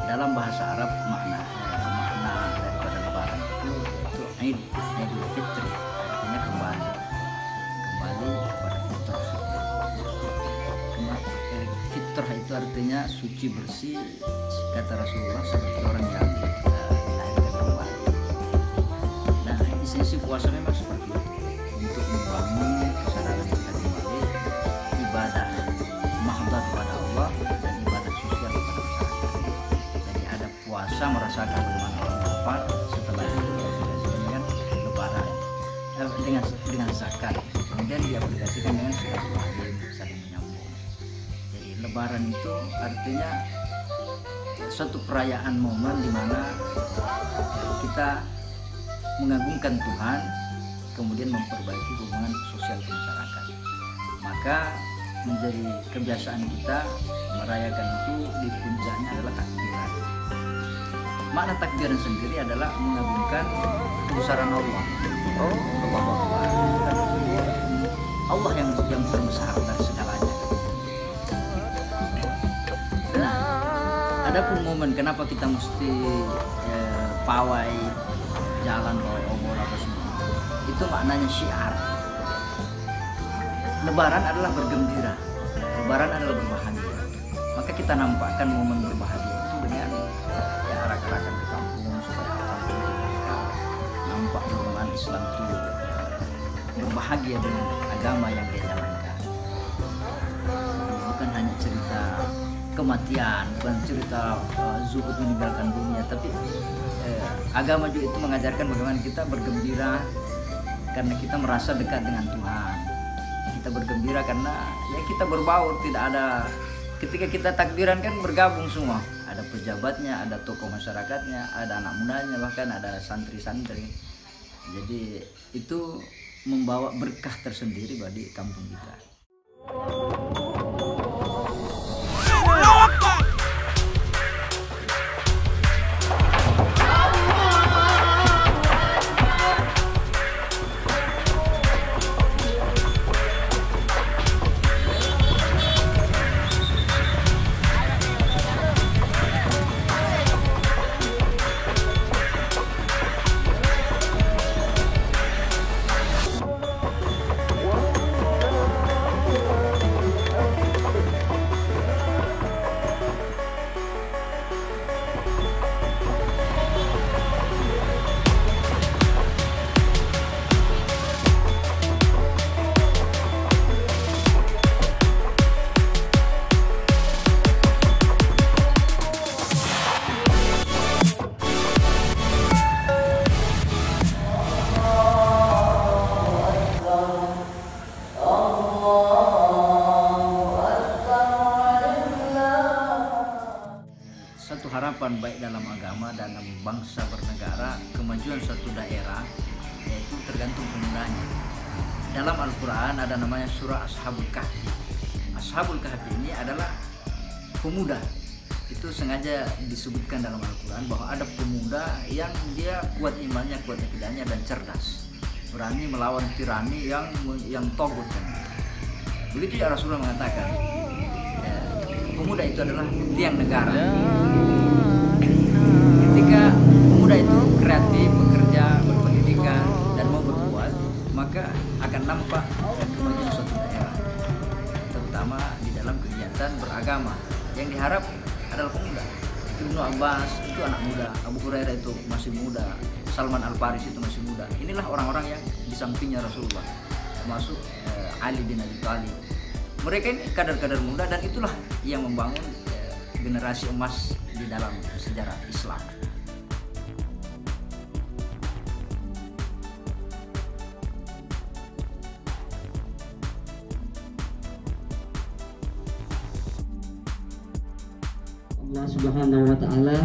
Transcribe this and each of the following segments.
dalam bahasa Arab makna daripada Lebaran itu Idul Fitri, artinya kembali kepada fitrah. Fitrah itu artinya suci bersih, kata Rasulullah, seperti orang yang dilahirkan kembali. Nah, esensi puasa memang seperti itu, untuk membangun kesadaran kita kembali, ibadah mahabbah kepada Allah dan ibadah sosial kepada masyarakat. Jadi ada puasa merasakan bagaimana orang lapar, setelah itu diaplikasikan dengan Lebaran, dengan zakat, kemudian diaplikasikan dengan silaturahim, saling menyambung. Jadi Lebaran itu artinya suatu perayaan momen di mana kita mengagungkan Tuhan, kemudian memperbaiki hubungan sosial ke masyarakat. Maka menjadi kebiasaan kita merayakan itu di puncaknya adalah takbiran. Makna takbiran sendiri adalah mengagungkan kebesaran Allah. Allah yang terbesar dari segalanya. Nah, adapun momen kenapa kita mesti pawai jalan pawai obor apa semua, itu maknanya syiar. Lebaran adalah bergembira, Lebaran adalah berbahagia. Maka kita nampakkan momen berbahagia itu dengan arak-arakan ke kampung, supaya kampung kita nampak bagaimana Islam itu berbahagia dengan agama yang dia jalankan. Bukan hanya cerita kematian, bukan cerita zuhud meninggalkan dunia, tapi agama juga itu mengajarkan bagaimana kita bergembira karena kita merasa dekat dengan Tuhan. Kita bergembira karena ya kita berbaur, tidak ada, ketika kita takbiran kan bergabung semua, ada pejabatnya, ada tokoh masyarakatnya, ada anak mudanya, bahkan ada santri-santri. Jadi itu membawa berkah tersendiri bagi kampung kita. Satu harapan baik dalam agama dan dalam bangsa bernegara, kemajuan suatu daerah yaitu tergantung pemudanya. Dalam Al-Quran ada namanya surah Ashabul Kahfi. Ashabul Kahfi ini adalah pemuda. Itu sengaja disebutkan dalam Al-Quran bahwa ada pemuda yang dia kuat imannya, kuat akidahnya, dan cerdas, berani melawan tirani yang togut. Begitu ya Rasulullah mengatakan, pemuda itu adalah tiang negara. Ketika pemuda itu kreatif, bekerja, berpendidikan, dan mau berbuat, maka akan nampak kemajuan suatu daerah, terutama di dalam kegiatan beragama. Yang diharap adalah pemuda. Ibnu Abbas itu anak muda, Abu Hurairah itu masih muda, Salman Al-Faris itu masih muda. Inilah orang-orang yang di sampingnya Rasulullah, termasuk Ali bin Abi Thalib. Mereka ini kader-kader muda, dan itulah yang membangun generasi emas di dalam sejarah Islam. Allah Subhanahu wa Ta'ala,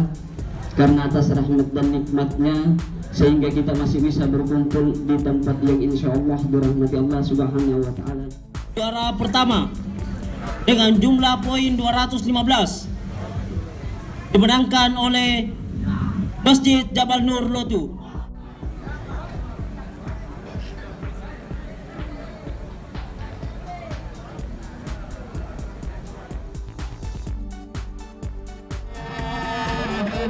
karena atas rahmat dan nikmatnya sehingga kita masih bisa berkumpul di tempat yang insya Allah dirahmati Allah Subhanahu wa Ta'ala. Juara pertama dengan jumlah poin 215 dimenangkan oleh Masjid Jabal Nur Lotu. Oh